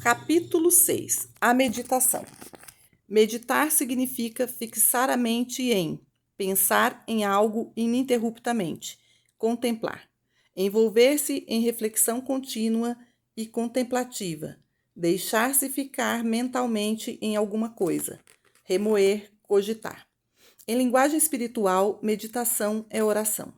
Capítulo 6. A meditação. Meditar significa fixar a mente em, pensar em algo ininterruptamente, contemplar, envolver-se em reflexão contínua e contemplativa, deixar-se ficar mentalmente em alguma coisa, remoer, cogitar. Em linguagem espiritual, meditação é oração.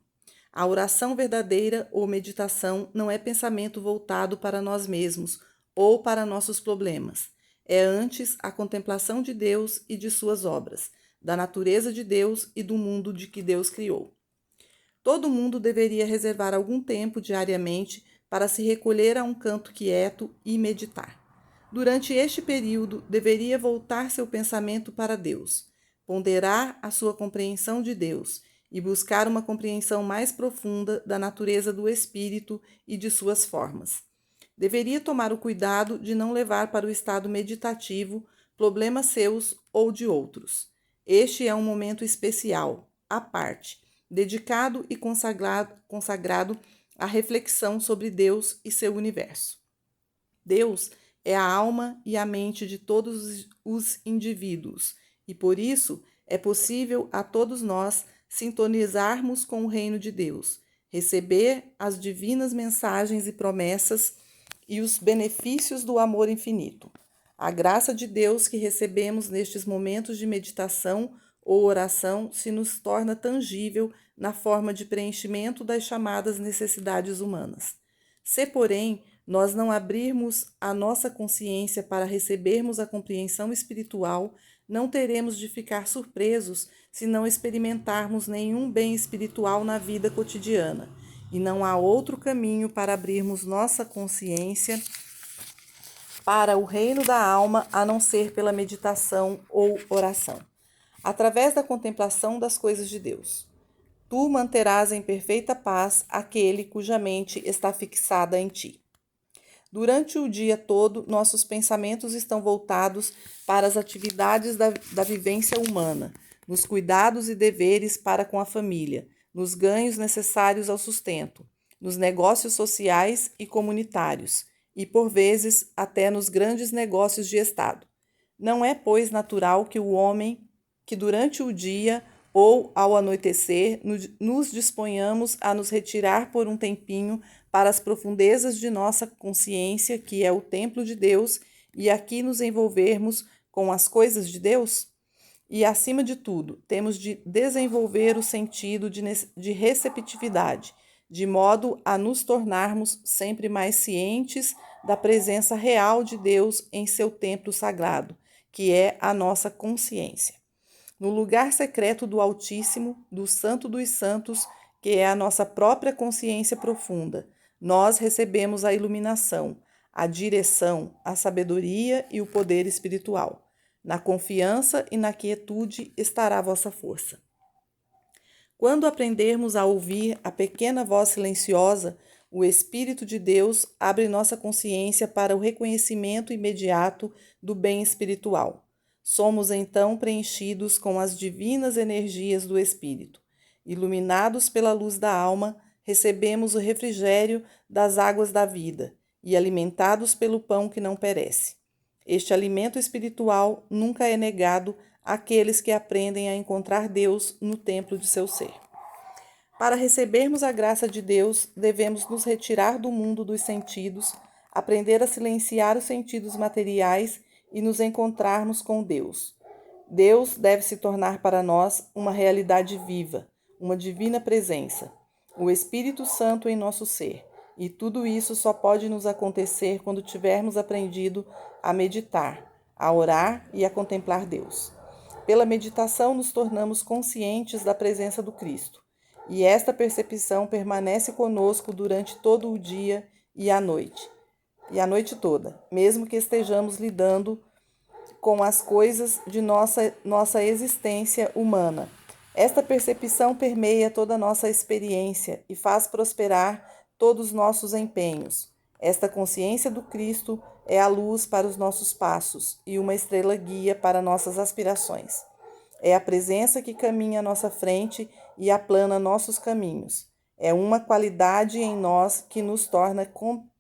A oração verdadeira ou meditação não é pensamento voltado para nós mesmos ou para nossos problemas. É antes a contemplação de Deus e de suas obras, da natureza de Deus e do mundo de que Deus criou. Todo mundo deveria reservar algum tempo diariamente para se recolher a um canto quieto e meditar. Durante este período, deveria voltar seu pensamento para Deus, ponderar a sua compreensão de Deus e buscar uma compreensão mais profunda da natureza do espírito e de suas formas. Deveria tomar o cuidado de não levar para o estado meditativo problemas seus ou de outros. Este é um momento especial, à parte, dedicado e consagrado à reflexão sobre Deus e seu universo. Deus é a alma e a mente de todos os indivíduos, e por isso é possível a todos nós sintonizarmos com o reino de Deus, receber as divinas mensagens e promessas e os benefícios do amor infinito. A graça de Deus que recebemos nestes momentos de meditação ou oração se nos torna tangível na forma de preenchimento das chamadas necessidades humanas. Se, porém, nós não abrirmos a nossa consciência para recebermos a compreensão espiritual, não teremos de ficar surpresos se não experimentarmos nenhum bem espiritual na vida cotidiana. E não há outro caminho para abrirmos nossa consciência para o reino da alma a não ser pela meditação ou oração, através da contemplação das coisas de Deus. Tu manterás em perfeita paz aquele cuja mente está fixada em ti. Durante o dia todo, nossos pensamentos estão voltados para as atividades da vivência humana, nos cuidados e deveres para com a família, nos ganhos necessários ao sustento, nos negócios sociais e comunitários, e, por vezes, até nos grandes negócios de Estado. Não é, pois, natural que o homem, que durante o dia ou ao anoitecer, nos disponhamos a nos retirar por um tempinho para as profundezas de nossa consciência, que é o templo de Deus, e aqui nos envolvermos com as coisas de Deus? E, acima de tudo, temos de desenvolver o sentido de receptividade, de modo a nos tornarmos sempre mais cientes da presença real de Deus em seu templo sagrado, que é a nossa consciência. No lugar secreto do Altíssimo, do Santo dos Santos, que é a nossa própria consciência profunda, nós recebemos a iluminação, a direção, a sabedoria e o poder espiritual. Na confiança e na quietude estará a vossa força. Quando aprendermos a ouvir a pequena voz silenciosa, o Espírito de Deus abre nossa consciência para o reconhecimento imediato do bem espiritual. Somos então preenchidos com as divinas energias do Espírito. Iluminados pela luz da alma, recebemos o refrigério das águas da vida e alimentados pelo pão que não perece. Este alimento espiritual nunca é negado àqueles que aprendem a encontrar Deus no templo de seu ser. Para recebermos a graça de Deus, devemos nos retirar do mundo dos sentidos, aprender a silenciar os sentidos materiais e nos encontrarmos com Deus. Deus deve se tornar para nós uma realidade viva, uma divina presença, o Espírito Santo em nosso ser. E tudo isso só pode nos acontecer quando tivermos aprendido a meditar, a orar e a contemplar Deus. Pela meditação, nos tornamos conscientes da presença do Cristo. E esta percepção permanece conosco durante todo o dia e a noite toda, mesmo que estejamos lidando com as coisas de nossa existência humana. Esta percepção permeia toda a nossa experiência e faz prosperar todos os nossos empenhos. Esta consciência do Cristo é a luz para os nossos passos e uma estrela guia para nossas aspirações. É a presença que caminha à nossa frente e aplana nossos caminhos. É uma qualidade em nós que nos torna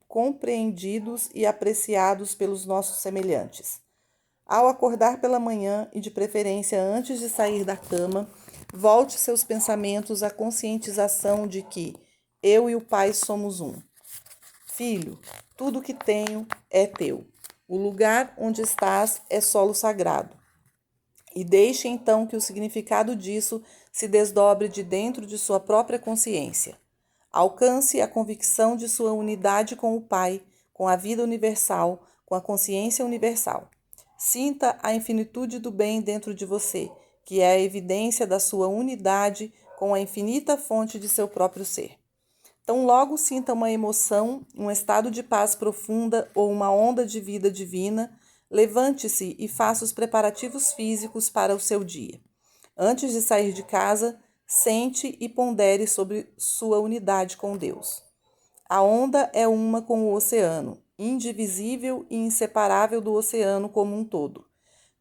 compreendidos e apreciados pelos nossos semelhantes. Ao acordar pela manhã e de preferência antes de sair da cama, volte seus pensamentos à conscientização de que eu e o Pai somos um. Filho, tudo que tenho é teu. O lugar onde estás é solo sagrado. E deixe então que o significado disso se desdobre de dentro de sua própria consciência. Alcance a convicção de sua unidade com o Pai, com a vida universal, com a consciência universal. Sinta a infinitude do bem dentro de você, que é a evidência da sua unidade com a infinita fonte de seu próprio ser. Então, logo sinta uma emoção, um estado de paz profunda ou uma onda de vida divina, levante-se e faça os preparativos físicos para o seu dia. Antes de sair de casa, sente e pondere sobre sua unidade com Deus. A onda é uma com o oceano, indivisível e inseparável do oceano como um todo.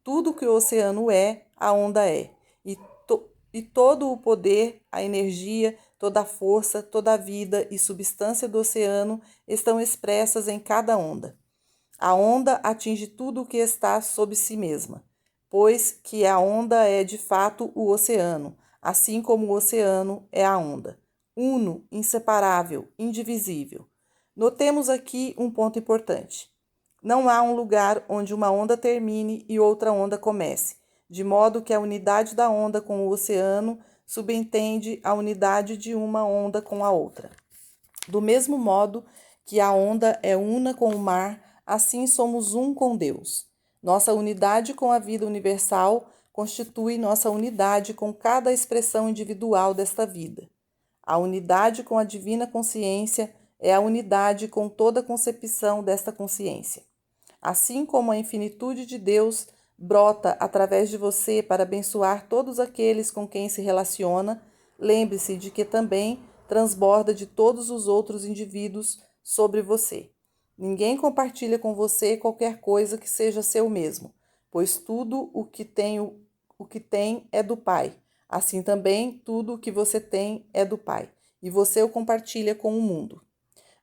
Tudo que o oceano é, a onda é. E todo o poder, a energia, toda a força, toda a vida e substância do oceano estão expressas em cada onda. A onda atinge tudo o que está sob si mesma, pois que a onda é de fato o oceano, assim como o oceano é a onda. Uno, inseparável, indivisível. Notemos aqui um ponto importante. Não há um lugar onde uma onda termine e outra onda comece, de modo que a unidade da onda com o oceano subentende a unidade de uma onda com a outra. Do mesmo modo que a onda é una com o mar, assim somos um com Deus. Nossa unidade com a vida universal constitui nossa unidade com cada expressão individual desta vida. A unidade com a divina consciência é a unidade com toda a concepção desta consciência. Assim como a infinitude de Deus brota através de você para abençoar todos aqueles com quem se relaciona, lembre-se de que também transborda de todos os outros indivíduos sobre você. Ninguém compartilha com você qualquer coisa que seja seu mesmo, pois tudo o que tem é do Pai. Assim também tudo o que você tem é do Pai, e você o compartilha com o mundo.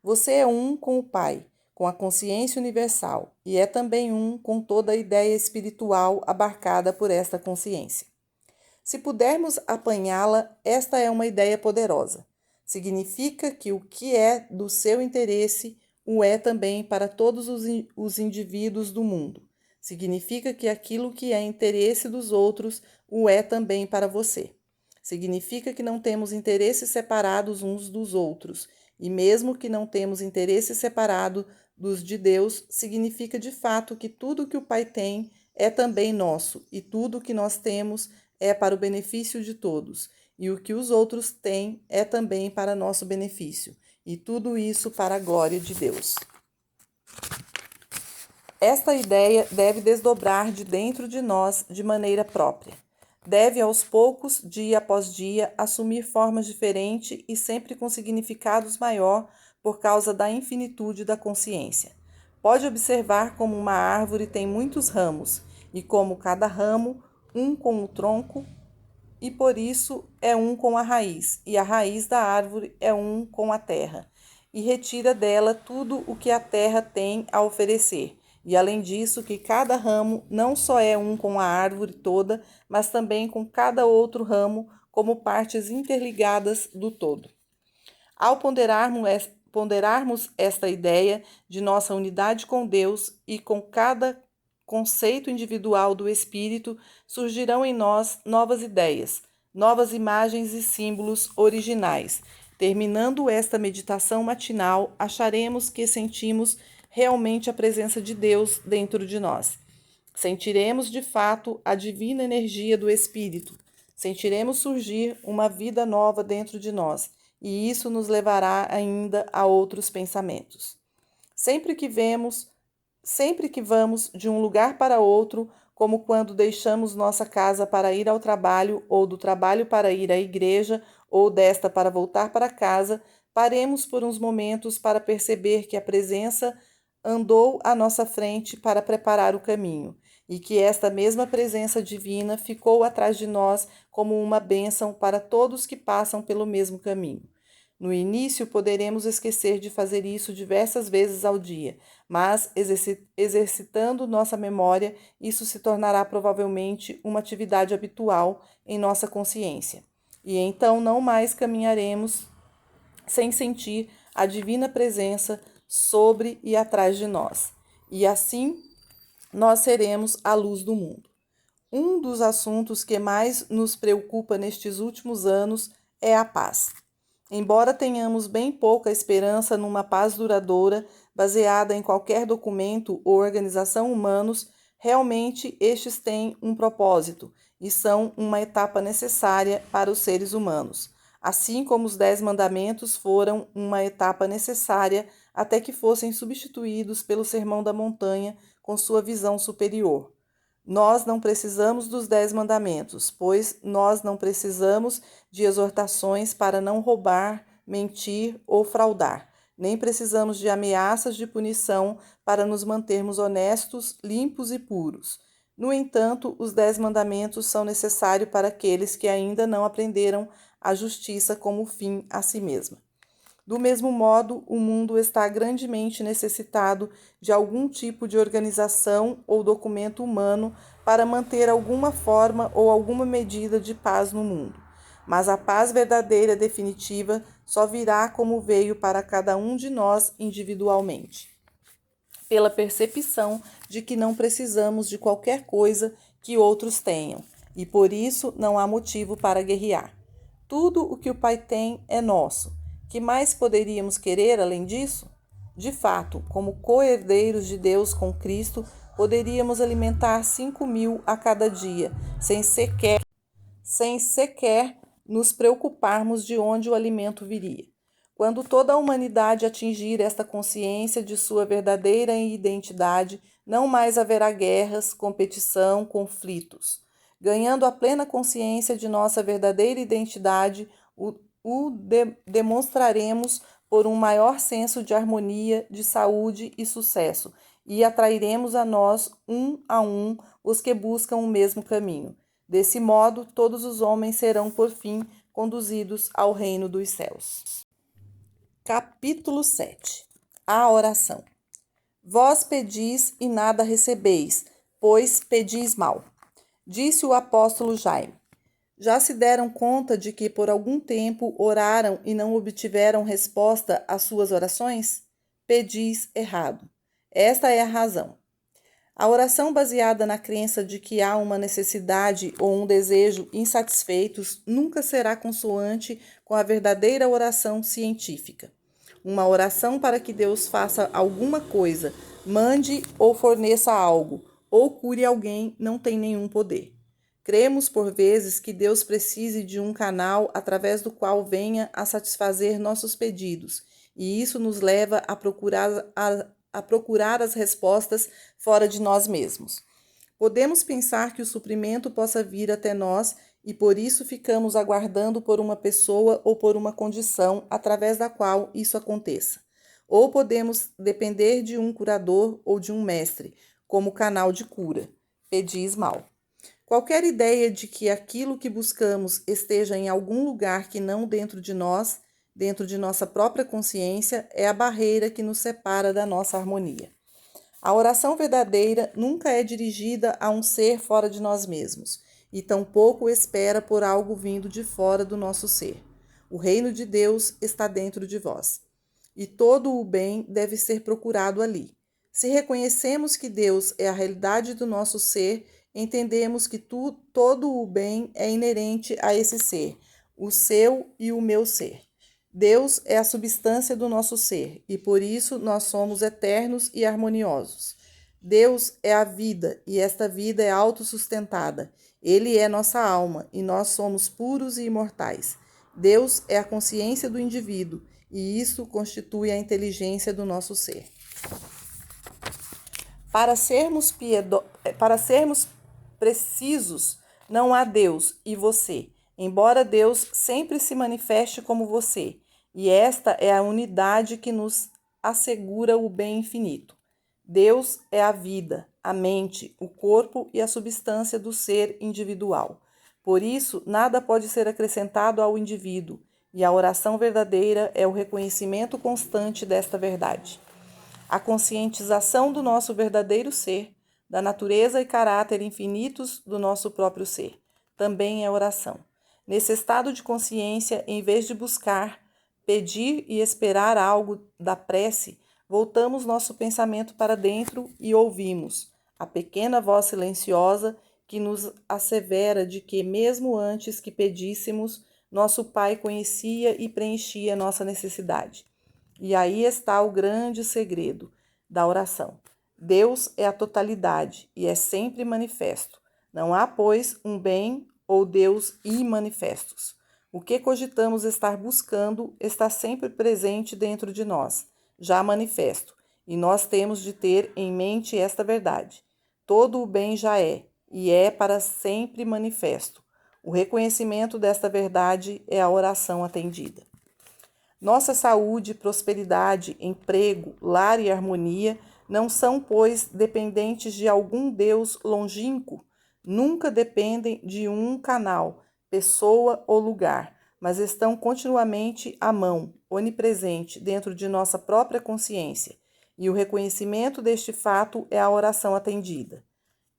Você é um com o Pai, com a consciência universal, e é também um com toda a ideia espiritual abarcada por esta consciência. Se pudermos apanhá-la, esta é uma ideia poderosa. Significa que o que é do seu interesse o é também para todos os indivíduos do mundo. Significa que aquilo que é interesse dos outros o é também para você. Significa que não temos interesses separados uns dos outros, e mesmo que não temos interesse separado dos de Deus, significa de fato que tudo que o Pai tem é também nosso, e tudo que nós temos é para o benefício de todos, e o que os outros têm é também para nosso benefício, e tudo isso para a glória de Deus. Esta ideia deve desdobrar de dentro de nós de maneira própria. Deve, aos poucos, dia após dia, assumir formas diferentes e sempre com significados maior por causa da infinitude da consciência. Pode observar como uma árvore tem muitos ramos, e como cada ramo, um com o tronco, e por isso é um com a raiz, e a raiz da árvore é um com a terra, e retira dela tudo o que a terra tem a oferecer. E além disso, que cada ramo não só é um com a árvore toda, mas também com cada outro ramo, como partes interligadas do todo. Ao ponderarmos esta ideia de nossa unidade com Deus e com cada conceito individual do Espírito, surgirão em nós novas ideias, novas imagens e símbolos originais. Terminando esta meditação matinal, acharemos que sentimos realmente a presença de Deus dentro de nós. Sentiremos de fato a divina energia do Espírito. Sentiremos surgir uma vida nova dentro de nós, e isso nos levará ainda a outros pensamentos. Sempre que vamos de um lugar para outro, como quando deixamos nossa casa para ir ao trabalho, ou do trabalho para ir à igreja, ou desta para voltar para casa, paremos por uns momentos para perceber que a presença andou à nossa frente para preparar o caminho, e que esta mesma presença divina ficou atrás de nós como uma bênção para todos que passam pelo mesmo caminho. No início, poderemos esquecer de fazer isso diversas vezes ao dia, mas exercitando nossa memória, isso se tornará provavelmente uma atividade habitual em nossa consciência. E então não mais caminharemos sem sentir a divina presença sobre e atrás de nós. E assim nós seremos a luz do mundo. Um dos assuntos que mais nos preocupa nestes últimos anos é a paz. Embora tenhamos bem pouca esperança numa paz duradoura, baseada em qualquer documento ou organização humanos, realmente estes têm um propósito e são uma etapa necessária para os seres humanos, assim como os 10 mandamentos foram uma etapa necessária até que fossem substituídos pelo Sermão da Montanha com sua visão superior. Nós não precisamos dos 10 mandamentos, pois nós não precisamos de exortações para não roubar, mentir ou fraudar. Nem precisamos de ameaças de punição para nos mantermos honestos, limpos e puros. No entanto, os 10 mandamentos são necessários para aqueles que ainda não aprenderam a justiça como fim a si mesma. Do mesmo modo, o mundo está grandemente necessitado de algum tipo de organização ou documento humano para manter alguma forma ou alguma medida de paz no mundo. Mas a paz verdadeira e definitiva só virá como veio para cada um de nós individualmente, pela percepção de que não precisamos de qualquer coisa que outros tenham, e por isso não há motivo para guerrear. Tudo o que o Pai tem é nosso. Que mais poderíamos querer além disso? De fato, como co-herdeiros de Deus com Cristo, poderíamos alimentar 5.000 a cada dia, sem sequer nos preocuparmos de onde o alimento viria. Quando toda a humanidade atingir esta consciência de sua verdadeira identidade, não mais haverá guerras, competição, conflitos. Ganhando a plena consciência de nossa verdadeira identidade, demonstraremos por um maior senso de harmonia, de saúde e sucesso, e atrairemos a nós, um a um, os que buscam o mesmo caminho. Desse modo, todos os homens serão, por fim, conduzidos ao reino dos céus. Capítulo 7. A oração. Vós pedis e nada recebeis, pois pedis mal. Disse o apóstolo Jaime. Já se deram conta de que por algum tempo oraram e não obtiveram resposta às suas orações? Pedis errado. Esta é a razão. A oração baseada na crença de que há uma necessidade ou um desejo insatisfeitos nunca será consoante com a verdadeira oração científica. Uma oração para que Deus faça alguma coisa, mande ou forneça algo, ou cure alguém, não tem nenhum poder. Cremos por vezes que Deus precise de um canal através do qual venha a satisfazer nossos pedidos, e isso nos leva a procurar as respostas fora de nós mesmos. Podemos pensar que o suprimento possa vir até nós e por isso ficamos aguardando por uma pessoa ou por uma condição através da qual isso aconteça. Ou podemos depender de um curador ou de um mestre, como canal de cura. Pedis mal. Qualquer ideia de que aquilo que buscamos esteja em algum lugar que não dentro de nós, dentro de nossa própria consciência, é a barreira que nos separa da nossa harmonia. A oração verdadeira nunca é dirigida a um ser fora de nós mesmos, e tampouco espera por algo vindo de fora do nosso ser. O reino de Deus está dentro de vós, e todo o bem deve ser procurado ali. Se reconhecemos que Deus é a realidade do nosso ser, entendemos que todo o bem é inerente a esse ser, o seu e o meu ser. Deus é a substância do nosso ser e por isso nós somos eternos e harmoniosos. Deus é a vida e esta vida é autossustentada. Ele é nossa alma e nós somos puros e imortais. Deus é a consciência do indivíduo e isso constitui a inteligência do nosso ser. Para sermos precisos, não há Deus e você, embora Deus sempre se manifeste como você, e esta é a unidade que nos assegura o bem infinito. Deus é a vida, a mente, o corpo e a substância do ser individual. Por isso, nada pode ser acrescentado ao indivíduo, e a oração verdadeira é o reconhecimento constante desta verdade. A conscientização do nosso verdadeiro ser, da natureza e caráter infinitos do nosso próprio ser, também é oração. Nesse estado de consciência, em vez de buscar, pedir e esperar algo da prece, voltamos nosso pensamento para dentro e ouvimos a pequena voz silenciosa que nos assevera de que, mesmo antes que pedíssemos, nosso Pai conhecia e preenchia nossa necessidade. E aí está o grande segredo da oração. Deus é a totalidade e é sempre manifesto. Não há, pois, um bem ou Deus imanifestos. O que cogitamos estar buscando está sempre presente dentro de nós, já manifesto, e nós temos de ter em mente esta verdade. Todo o bem já é, e é para sempre manifesto. O reconhecimento desta verdade é a oração atendida. Nossa saúde, prosperidade, emprego, lar e harmonia não são, pois, dependentes de algum Deus longínquo, nunca dependem de um canal, pessoa ou lugar, mas estão continuamente à mão, onipresente, dentro de nossa própria consciência. E o reconhecimento deste fato é a oração atendida.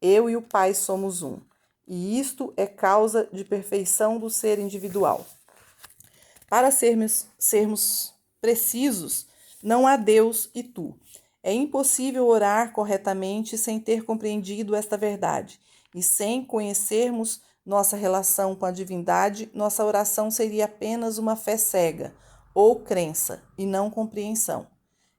Eu e o Pai somos um, e isto é causa de perfeição do ser individual. Para sermos precisos, não há Deus e tu. É impossível orar corretamente sem ter compreendido esta verdade, e sem conhecermos nossa relação com a divindade, nossa oração seria apenas uma fé cega, ou crença, e não compreensão.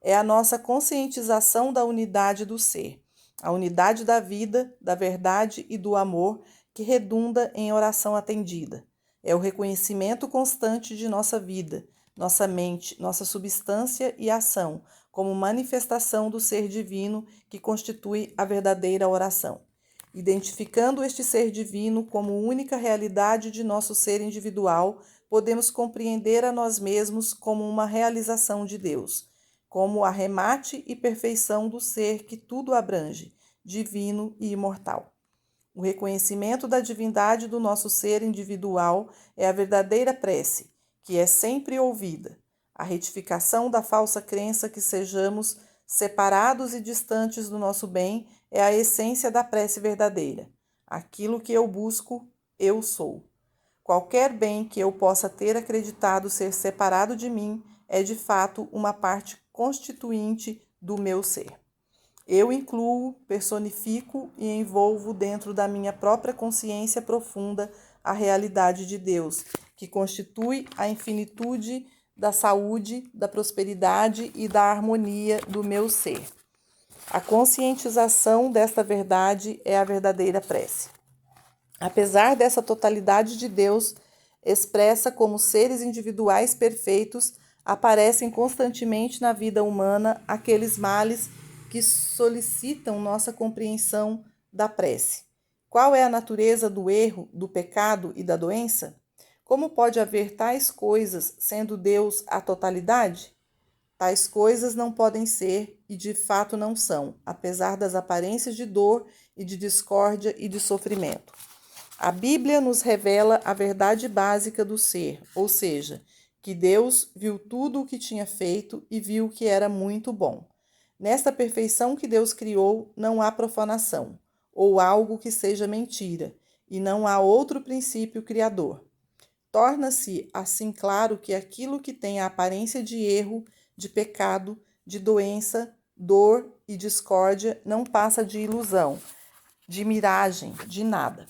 É a nossa conscientização da unidade do ser, a unidade da vida, da verdade e do amor que redunda em oração atendida. É o reconhecimento constante de nossa vida, nossa mente, nossa substância e ação, como manifestação do ser divino que constitui a verdadeira oração. Identificando este ser divino como única realidade de nosso ser individual, podemos compreender a nós mesmos como uma realização de Deus, como arremate e perfeição do ser que tudo abrange, divino e imortal. O reconhecimento da divindade do nosso ser individual é a verdadeira prece, que é sempre ouvida. A retificação da falsa crença que sejamos separados e distantes do nosso bem é a essência da prece verdadeira. Aquilo que eu busco, eu sou. Qualquer bem que eu possa ter acreditado ser separado de mim é de fato uma parte constituinte do meu ser. Eu incluo, personifico e envolvo dentro da minha própria consciência profunda a realidade de Deus, que constitui a infinitude da saúde, da prosperidade e da harmonia do meu ser. A conscientização desta verdade é a verdadeira prece. Apesar dessa totalidade de Deus, expressa como seres individuais perfeitos, aparecem constantemente na vida humana aqueles males que solicitam nossa compreensão da prece. Qual é a natureza do erro, do pecado e da doença? Como pode haver tais coisas, sendo Deus a totalidade? Tais coisas não podem ser e de fato não são, apesar das aparências de dor e de discórdia e de sofrimento. A Bíblia nos revela a verdade básica do ser, ou seja, que Deus viu tudo o que tinha feito e viu que era muito bom. Nesta perfeição que Deus criou, não há profanação, ou algo que seja mentira, e não há outro princípio criador. Torna-se assim claro que aquilo que tem a aparência de erro, de pecado, de doença, dor e discórdia não passa de ilusão, de miragem, de nada.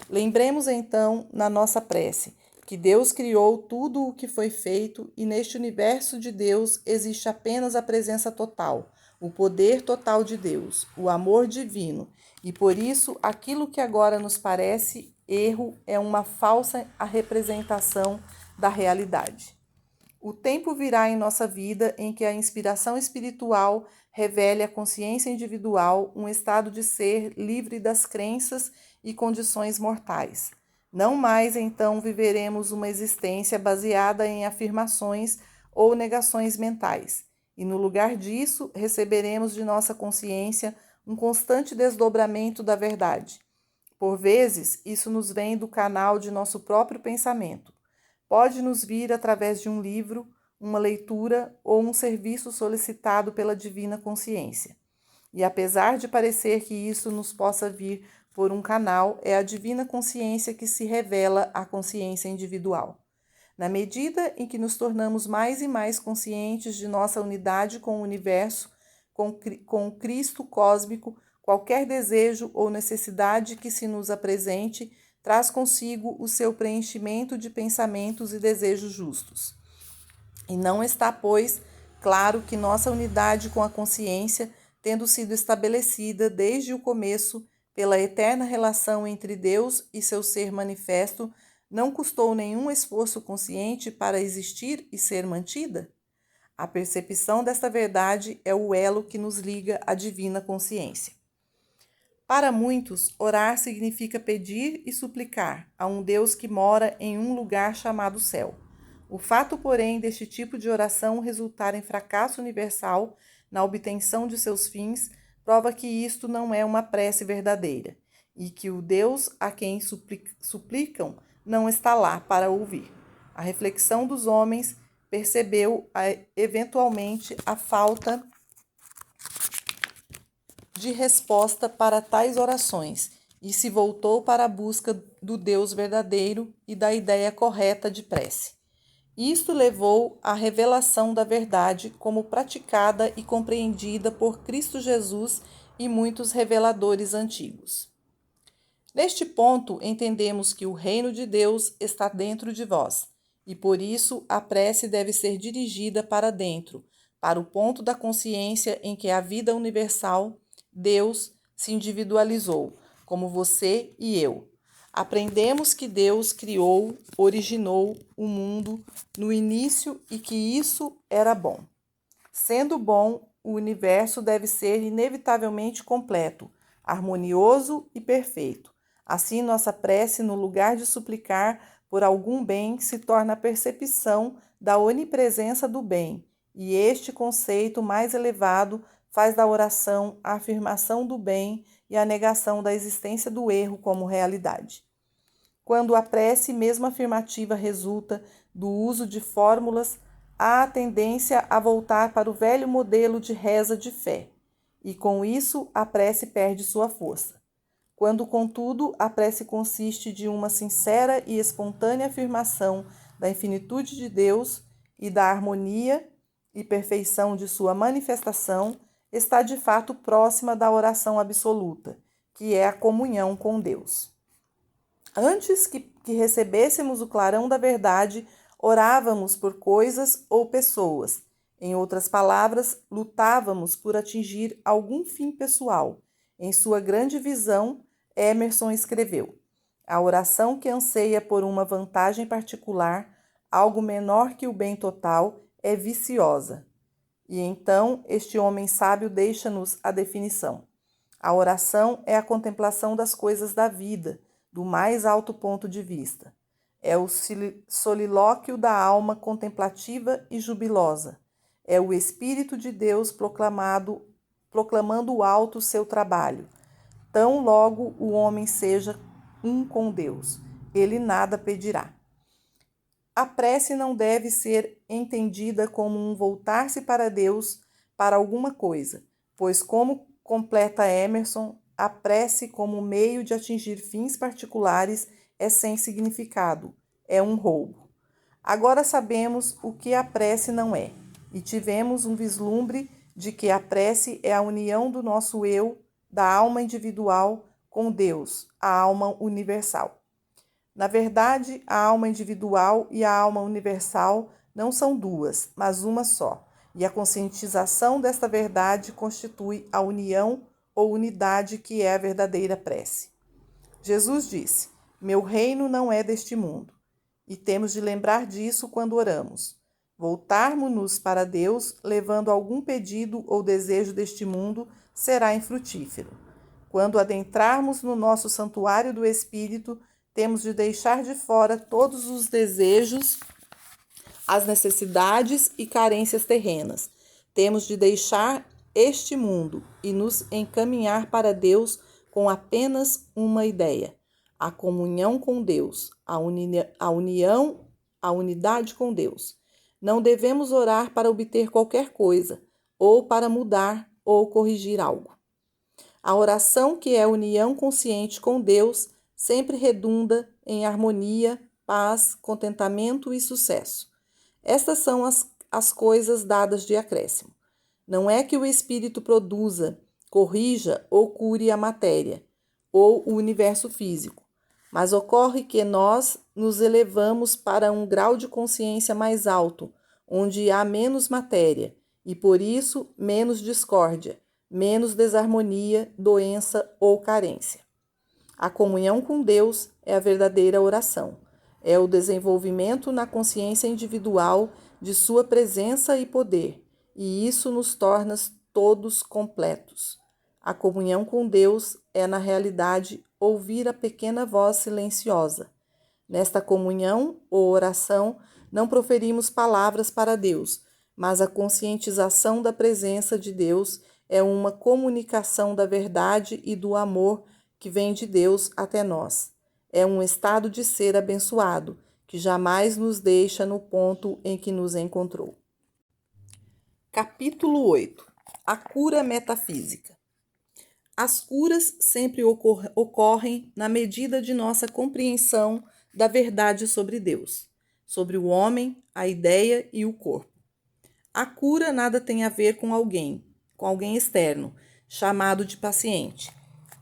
Lembremos então, na nossa prece, que Deus criou tudo o que foi feito e neste universo de Deus existe apenas a presença total, o poder total de Deus, o amor divino, e por isso aquilo que agora nos parece erro é uma falsa representação da realidade. O tempo virá em nossa vida em que a inspiração espiritual revele à consciência individual um estado de ser livre das crenças e condições mortais. Não mais então viveremos uma existência baseada em afirmações ou negações mentais, e no lugar disso receberemos de nossa consciência um constante desdobramento da verdade. Por vezes, isso nos vem do canal de nosso próprio pensamento. Pode nos vir através de um livro, uma leitura ou um serviço solicitado pela divina consciência. E apesar de parecer que isso nos possa vir por um canal, é a divina consciência que se revela à consciência individual. Na medida em que nos tornamos mais e mais conscientes de nossa unidade com o universo, com o Cristo cósmico, qualquer desejo ou necessidade que se nos apresente traz consigo o seu preenchimento de pensamentos e desejos justos. E não está, pois, claro que nossa unidade com a consciência, tendo sido estabelecida desde o começo pela eterna relação entre Deus e seu ser manifesto, não custou nenhum esforço consciente para existir e ser mantida? A percepção desta verdade é o elo que nos liga à divina consciência. Para muitos, orar significa pedir e suplicar a um Deus que mora em um lugar chamado céu. O fato, porém, deste tipo de oração resultar em fracasso universal na obtenção de seus fins prova que isto não é uma prece verdadeira e que o Deus a quem suplicam não está lá para ouvir. A reflexão dos homens percebeu eventualmente a falta de resposta para tais orações e se voltou para a busca do Deus verdadeiro e da ideia correta de prece. Isto levou à revelação da verdade como praticada e compreendida por Cristo Jesus e muitos reveladores antigos. Neste ponto, entendemos que o reino de Deus está dentro de vós, e por isso a prece deve ser dirigida para dentro, para o ponto da consciência em que a vida universal, Deus, se individualizou, como você e eu. Aprendemos que Deus criou, originou o mundo no início e que isso era bom. Sendo bom, o universo deve ser inevitavelmente completo, harmonioso e perfeito. Assim, nossa prece, no lugar de suplicar por algum bem, se torna a percepção da onipresença do bem, e este conceito mais elevado faz da oração a afirmação do bem e a negação da existência do erro como realidade. Quando a prece, mesmo afirmativa, resulta do uso de fórmulas, há a tendência a voltar para o velho modelo de reza de fé, e com isso a prece perde sua força. Quando, contudo, a prece consiste de uma sincera e espontânea afirmação da infinitude de Deus e da harmonia e perfeição de sua manifestação, está de fato próxima da oração absoluta, que é a comunhão com Deus. Antes que recebêssemos o clarão da verdade, orávamos por coisas ou pessoas. Em outras palavras, lutávamos por atingir algum fim pessoal. Em sua grande visão, Emerson escreveu: a oração que anseia por uma vantagem particular, algo menor que o bem total, é viciosa. E então este homem sábio deixa-nos a definição. A oração é a contemplação das coisas da vida, do mais alto ponto de vista. É o solilóquio da alma contemplativa e jubilosa. É o Espírito de Deus proclamando alto o seu trabalho. Tão logo o homem seja um com Deus, ele nada pedirá. A prece não deve ser entendida como um voltar-se para Deus para alguma coisa, pois, como completa Emerson, a prece como meio de atingir fins particulares é sem significado, é um roubo. Agora sabemos o que a prece não é, e tivemos um vislumbre de que a prece é a união do nosso eu, da alma individual, com Deus, a alma universal. Na verdade, a alma individual e a alma universal não são duas, mas uma só, e a conscientização desta verdade constitui a união ou unidade que é a verdadeira prece. Jesus disse: meu reino não é deste mundo, e temos de lembrar disso quando oramos. Voltarmos-nos para Deus, levando algum pedido ou desejo deste mundo, será infrutífero. Quando adentrarmos no nosso santuário do Espírito, temos de deixar de fora todos os desejos, as necessidades e carências terrenas. Temos de deixar este mundo e nos encaminhar para Deus com apenas uma ideia: a comunhão com Deus, a união a unidade com Deus. Não devemos orar para obter qualquer coisa, ou para mudar ou corrigir algo. A oração, que é união consciente com Deus, sempre redunda em harmonia, paz, contentamento e sucesso. Estas são as coisas dadas de acréscimo. Não é que o Espírito produza, corrija ou cure a matéria, ou o universo físico, mas ocorre que nós nos elevamos para um grau de consciência mais alto, onde há menos matéria, e por isso menos discórdia, menos desarmonia, doença ou carência. A comunhão com Deus é a verdadeira oração. É o desenvolvimento na consciência individual de sua presença e poder, e isso nos torna todos completos. A comunhão com Deus é, na realidade, ouvir a pequena voz silenciosa. Nesta comunhão ou oração, não proferimos palavras para Deus, mas a conscientização da presença de Deus é uma comunicação da verdade e do amor que vem de Deus até nós. É um estado de ser abençoado, que jamais nos deixa no ponto em que nos encontrou. Capítulo 8. A cura metafísica. As curas sempre ocorrem na medida de nossa compreensão da verdade sobre Deus, sobre o homem, a ideia e o corpo. A cura nada tem a ver com alguém externo, chamado de paciente.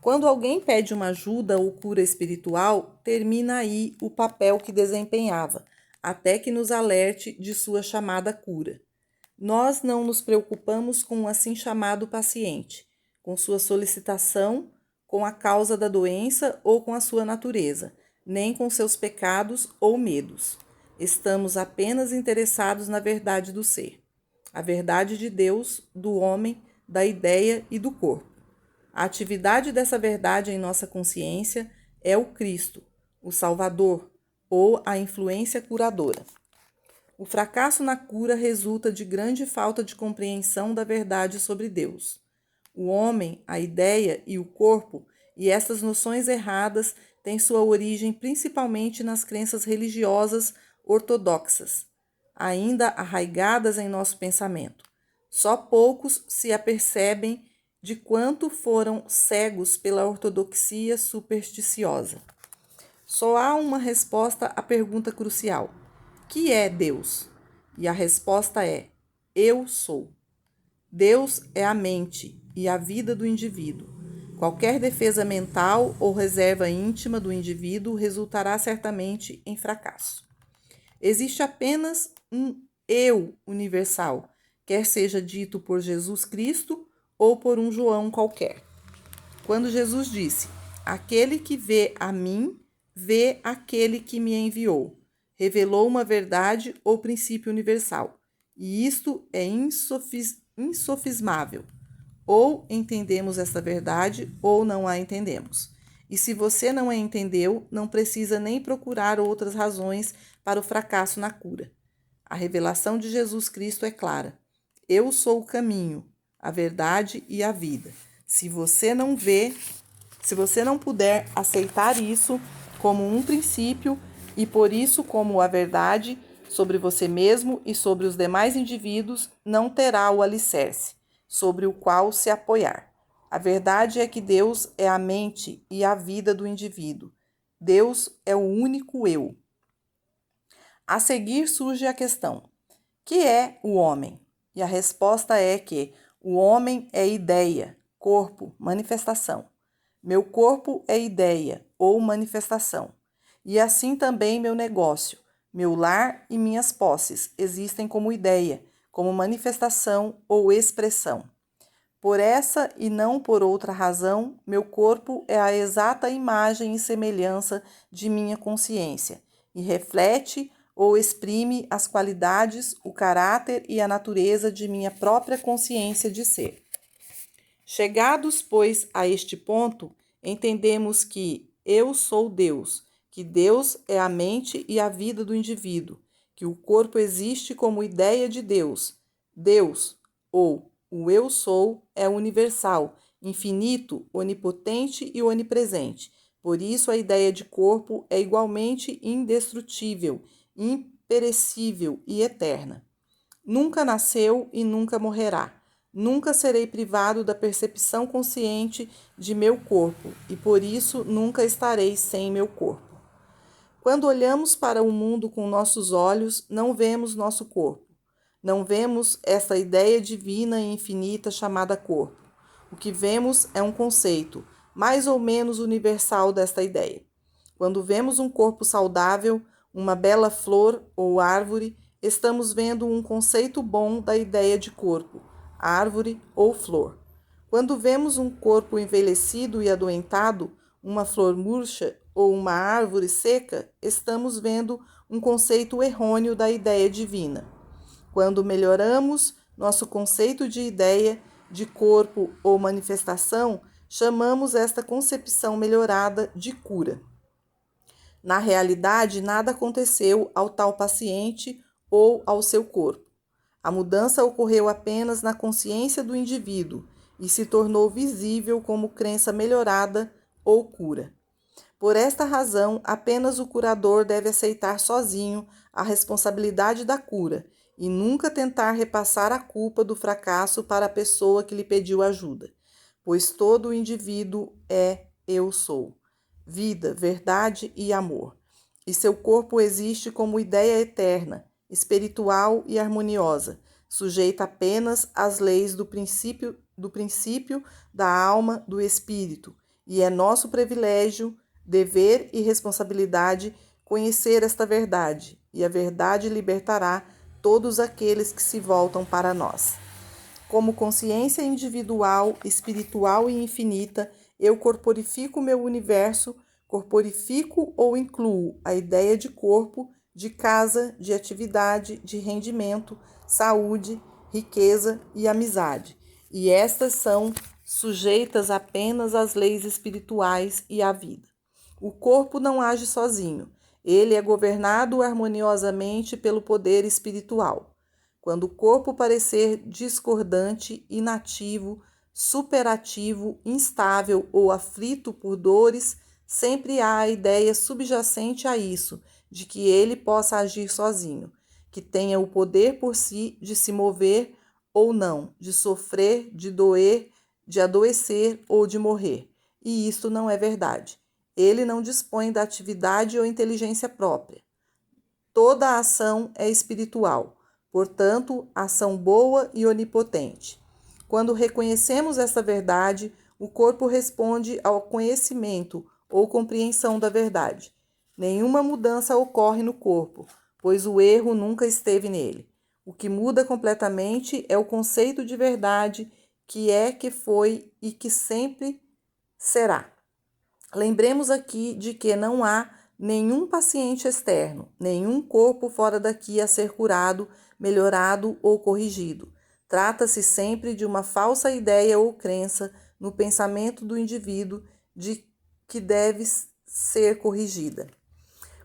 Quando alguém pede uma ajuda ou cura espiritual, termina aí o papel que desempenhava, até que nos alerte de sua chamada cura. Nós não nos preocupamos com o assim chamado paciente, com sua solicitação, com a causa da doença ou com a sua natureza, nem com seus pecados ou medos. Estamos apenas interessados na verdade do ser, a verdade de Deus, do homem, da ideia e do corpo. A atividade dessa verdade em nossa consciência é o Cristo, o Salvador, ou a influência curadora. O fracasso na cura resulta de grande falta de compreensão da verdade sobre Deus. O homem, a ideia e o corpo, e essas noções erradas têm sua origem principalmente nas crenças religiosas ortodoxas, ainda arraigadas em nosso pensamento. Só poucos se apercebem de quanto foram cegos pela ortodoxia supersticiosa. Só há uma resposta à pergunta crucial: que é Deus? E a resposta é: eu sou. Deus é a mente e a vida do indivíduo. Qualquer defesa mental ou reserva íntima do indivíduo resultará certamente em fracasso. Existe apenas um eu universal, quer seja dito por Jesus Cristo ou por um João qualquer. Quando Jesus disse: aquele que vê a mim, vê aquele que me enviou, revelou uma verdade ou princípio universal, e isto é insofismável. Ou entendemos essa verdade ou não a entendemos. E se você não a entendeu, não precisa nem procurar outras razões para o fracasso na cura. A revelação de Jesus Cristo é clara. Eu sou o caminho, a verdade e a vida. Se você não puder aceitar isso como um princípio e por isso como a verdade sobre você mesmo e sobre os demais indivíduos, não terá o alicerce sobre o qual se apoiar. A verdade é que Deus é a mente e a vida do indivíduo. Deus é o único eu. A seguir surge a questão: que é o homem? E a resposta é que o homem é ideia, corpo, manifestação. Meu corpo é ideia ou manifestação. E assim também meu negócio, meu lar e minhas posses existem como ideia, como manifestação ou expressão. Por essa e não por outra razão, meu corpo é a exata imagem e semelhança de minha consciência e reflete ou exprime as qualidades, o caráter e a natureza de minha própria consciência de ser. Chegados, pois, a este ponto, entendemos que eu sou Deus, que Deus é a mente e a vida do indivíduo, que o corpo existe como ideia de Deus. Deus, ou o eu sou, é universal, infinito, onipotente e onipresente. Por isso, a ideia de corpo é igualmente indestrutível, perecível e eterna. Nunca nasceu e nunca morrerá. Nunca serei privado da percepção consciente de meu corpo e por isso nunca estarei sem meu corpo. Quando olhamos para o mundo com nossos olhos, não vemos nosso corpo. Não vemos essa ideia divina e infinita chamada corpo. O que vemos é um conceito, mais ou menos universal desta ideia. Quando vemos um corpo saudável, uma bela flor ou árvore, estamos vendo um conceito bom da ideia de corpo, árvore ou flor. Quando vemos um corpo envelhecido e adoentado, uma flor murcha ou uma árvore seca, estamos vendo um conceito errôneo da ideia divina. Quando melhoramos nosso conceito de ideia, de corpo ou manifestação, chamamos esta concepção melhorada de cura. Na realidade, nada aconteceu ao tal paciente ou ao seu corpo. A mudança ocorreu apenas na consciência do indivíduo e se tornou visível como crença melhorada ou cura. Por esta razão, apenas o curador deve aceitar sozinho a responsabilidade da cura e nunca tentar repassar a culpa do fracasso para a pessoa que lhe pediu ajuda, pois todo o indivíduo é eu sou, vida, verdade e amor, e seu corpo existe como ideia eterna, espiritual e harmoniosa, sujeita apenas às leis do princípio da alma, do espírito, e é nosso privilégio, dever e responsabilidade conhecer esta verdade, e a verdade libertará todos aqueles que se voltam para nós. Como consciência individual, espiritual e infinita, eu corporifico meu universo, corporifico ou incluo a ideia de corpo, de casa, de atividade, de rendimento, saúde, riqueza e amizade. E estas são sujeitas apenas às leis espirituais e à vida. O corpo não age sozinho. Ele é governado harmoniosamente pelo poder espiritual. Quando o corpo parecer discordante, inativo, superativo, instável ou aflito por dores, sempre há a ideia subjacente a isso, de que ele possa agir sozinho, que tenha o poder por si de se mover ou não, de sofrer, de doer, de adoecer ou de morrer. E isto não é verdade. Ele não dispõe da atividade ou inteligência própria. Toda a ação é espiritual, portanto, ação boa e onipotente. Quando reconhecemos esta verdade, o corpo responde ao conhecimento ou compreensão da verdade. Nenhuma mudança ocorre no corpo, pois o erro nunca esteve nele. O que muda completamente é o conceito de verdade que é, que foi e que sempre será. Lembremos aqui de que não há nenhum paciente externo, nenhum corpo fora daqui a ser curado, melhorado ou corrigido. Trata-se sempre de uma falsa ideia ou crença no pensamento do indivíduo de que deve ser corrigida.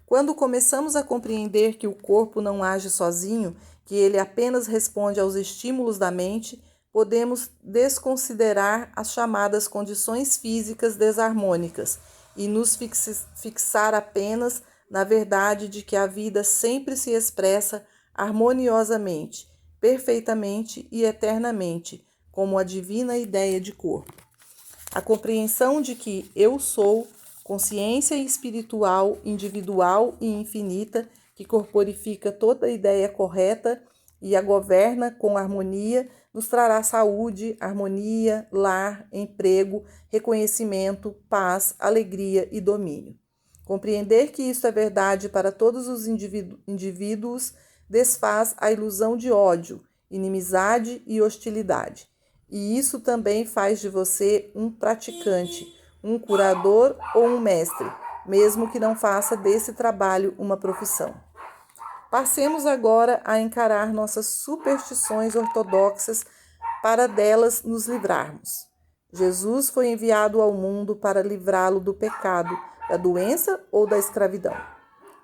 Quando começamos a compreender que o corpo não age sozinho, que ele apenas responde aos estímulos da mente, podemos desconsiderar as chamadas condições físicas desarmônicas e nos fixar apenas na verdade de que a vida sempre se expressa harmoniosamente, perfeitamente e eternamente, como a divina ideia de corpo. A compreensão de que eu sou, consciência espiritual, individual e infinita, que corporifica toda a ideia correta e a governa com harmonia, nos trará saúde, harmonia, lar, emprego, reconhecimento, paz, alegria e domínio. Compreender que isto é verdade para todos os indivíduos desfaz a ilusão de ódio, inimizade e hostilidade. E isso também faz de você um praticante, um curador ou um mestre, mesmo que não faça desse trabalho uma profissão. Passemos agora a encarar nossas superstições ortodoxas para delas nos livrarmos. Jesus foi enviado ao mundo para livrá-lo do pecado, da doença ou da escravidão?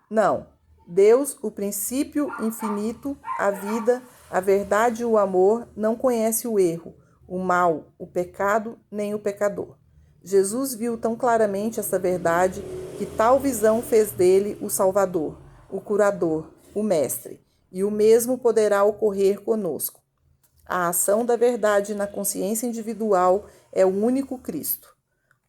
Não. Deus, o princípio infinito, a vida, a verdade e o amor, não conhece o erro, o mal, o pecado, nem o pecador. Jesus viu tão claramente essa verdade que tal visão fez dele o Salvador, o curador, o Mestre, e o mesmo poderá ocorrer conosco. A ação da verdade na consciência individual é o único Cristo.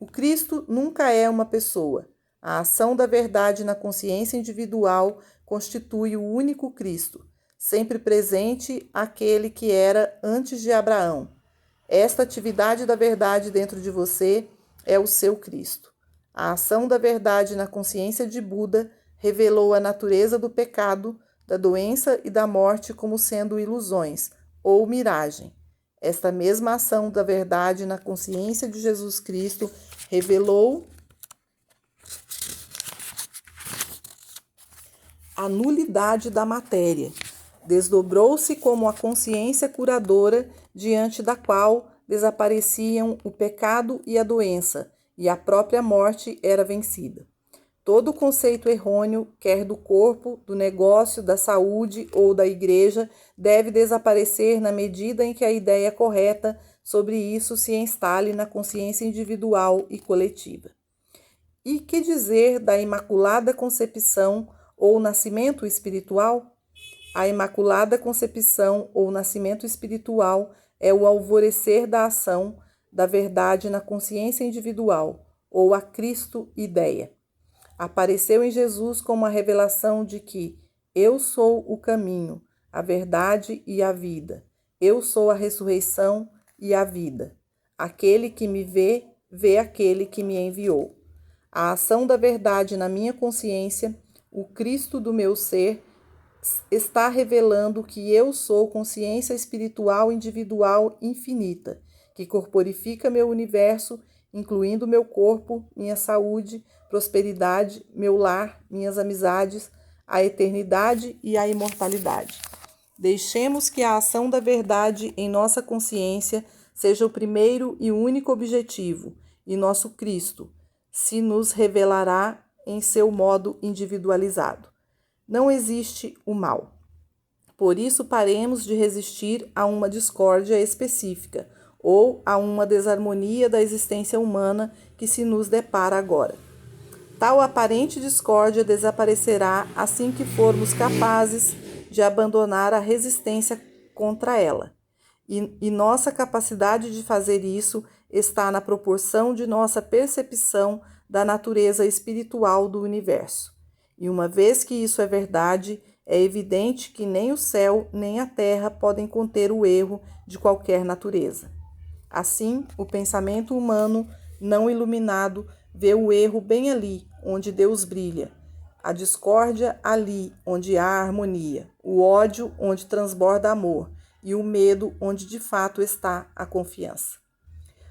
O Cristo nunca é uma pessoa. A ação da verdade na consciência individual constitui o único Cristo, sempre presente aquele que era antes de Abraão. Esta atividade da verdade dentro de você é o seu Cristo. A ação da verdade na consciência de Buda revelou a natureza do pecado, da doença e da morte como sendo ilusões ou miragem. Esta mesma ação da verdade na consciência de Jesus Cristo revelou a nulidade da matéria. Desdobrou-se como a consciência curadora diante da qual desapareciam o pecado e a doença, e a própria morte era vencida. Todo conceito errôneo, quer do corpo, do negócio, da saúde ou da igreja, deve desaparecer na medida em que a ideia correta sobre isso se instale na consciência individual e coletiva. E que dizer da Imaculada Concepção ou nascimento espiritual? A Imaculada Concepção ou nascimento espiritual é o alvorecer da ação da verdade na consciência individual, ou a Cristo ideia. Apareceu em Jesus como a revelação de que eu sou o caminho, a verdade e a vida. Eu sou a ressurreição e a vida. Aquele que me vê, vê aquele que me enviou. A ação da verdade na minha consciência, o Cristo do meu ser, está revelando que eu sou consciência espiritual individual infinita, que corporifica meu universo, incluindo meu corpo, minha saúde, prosperidade, meu lar, minhas amizades, a eternidade e a imortalidade. Deixemos que a ação da verdade em nossa consciência seja o primeiro e único objetivo, e nosso Cristo se nos revelará em seu modo individualizado. Não existe o mal. Por isso, paremos de resistir a uma discórdia específica ou a uma desarmonia da existência humana que se nos depara agora. Tal aparente discórdia desaparecerá assim que formos capazes de abandonar a resistência contra ela. E nossa capacidade de fazer isso está na proporção de nossa percepção da natureza espiritual do universo. E uma vez que isso é verdade, é evidente que nem o céu nem a terra podem conter o erro de qualquer natureza. Assim, o pensamento humano não iluminado vê o erro bem ali, onde Deus brilha, a discórdia ali, onde há harmonia, o ódio, onde transborda amor, e o medo, onde de fato está a confiança.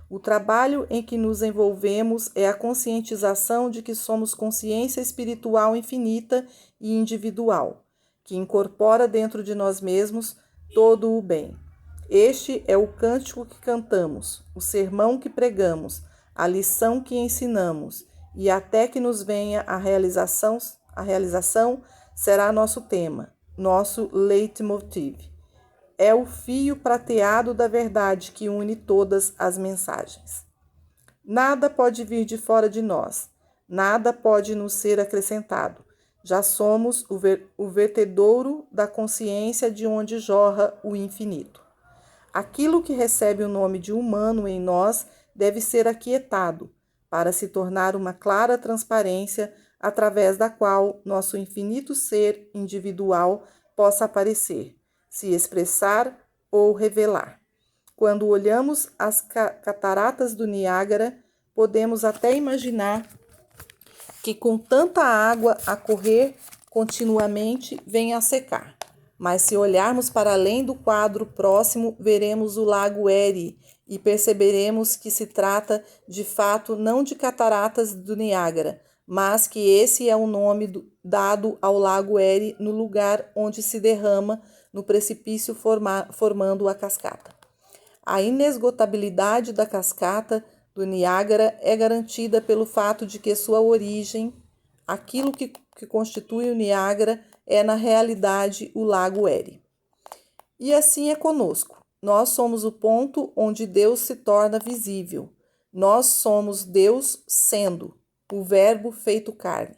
O trabalho em que nos envolvemos é a conscientização de que somos consciência espiritual infinita e individual, que incorpora dentro de nós mesmos todo o bem. Este é o cântico que cantamos, o sermão que pregamos, a lição que ensinamos, e até que nos venha a realização será nosso tema, nosso leitmotiv. É o fio prateado da verdade que une todas as mensagens. Nada pode vir de fora de nós, nada pode nos ser acrescentado. Já somos o vertedouro da consciência de onde jorra o infinito. Aquilo que recebe o nome de humano em nós deve ser aquietado, para se tornar uma clara transparência através da qual nosso infinito ser individual possa aparecer, se expressar ou revelar. Quando olhamos as cataratas do Niágara, podemos até imaginar que com tanta água a correr continuamente vem a secar. Mas se olharmos para além do quadro próximo, veremos o lago Erie e perceberemos que se trata de fato não de cataratas do Niágara, mas que esse é o nome dado ao lago Erie no lugar onde se derrama no precipício formando a cascata. A inesgotabilidade da cascata do Niágara é garantida pelo fato de que sua origem, aquilo que constitui o Niágara, é na realidade o lago Erie. E assim é conosco. Nós somos o ponto onde Deus se torna visível. Nós somos Deus sendo, o Verbo feito carne.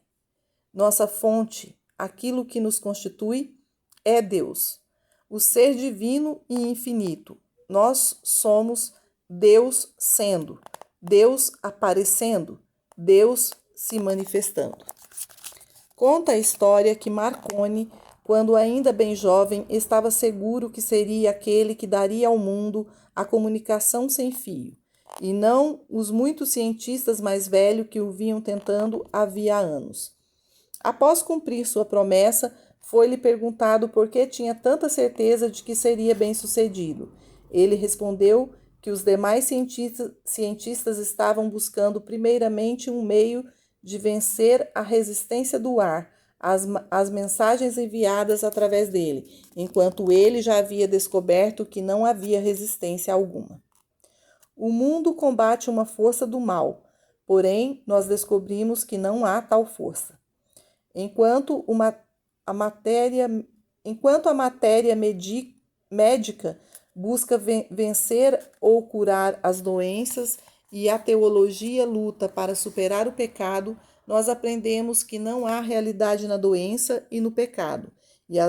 Nossa fonte, aquilo que nos constitui, é Deus, o ser divino e infinito. Nós somos Deus sendo, Deus aparecendo, Deus se manifestando. Conta a história que Marconi, quando ainda bem jovem, estava seguro que seria aquele que daria ao mundo a comunicação sem fio, e não os muitos cientistas mais velhos que o vinham tentando havia anos. Após cumprir sua promessa, foi-lhe perguntado por que tinha tanta certeza de que seria bem-sucedido. Ele respondeu que os demais cientistas estavam buscando primeiramente um meio de vencer a resistência do ar às mensagens enviadas através dele, enquanto ele já havia descoberto que não havia resistência alguma. O mundo combate uma força do mal, porém nós descobrimos que não há tal força. Enquanto a matéria médica busca vencer ou curar as doenças e a teologia luta para superar o pecado, nós aprendemos que não há realidade na doença e no pecado, e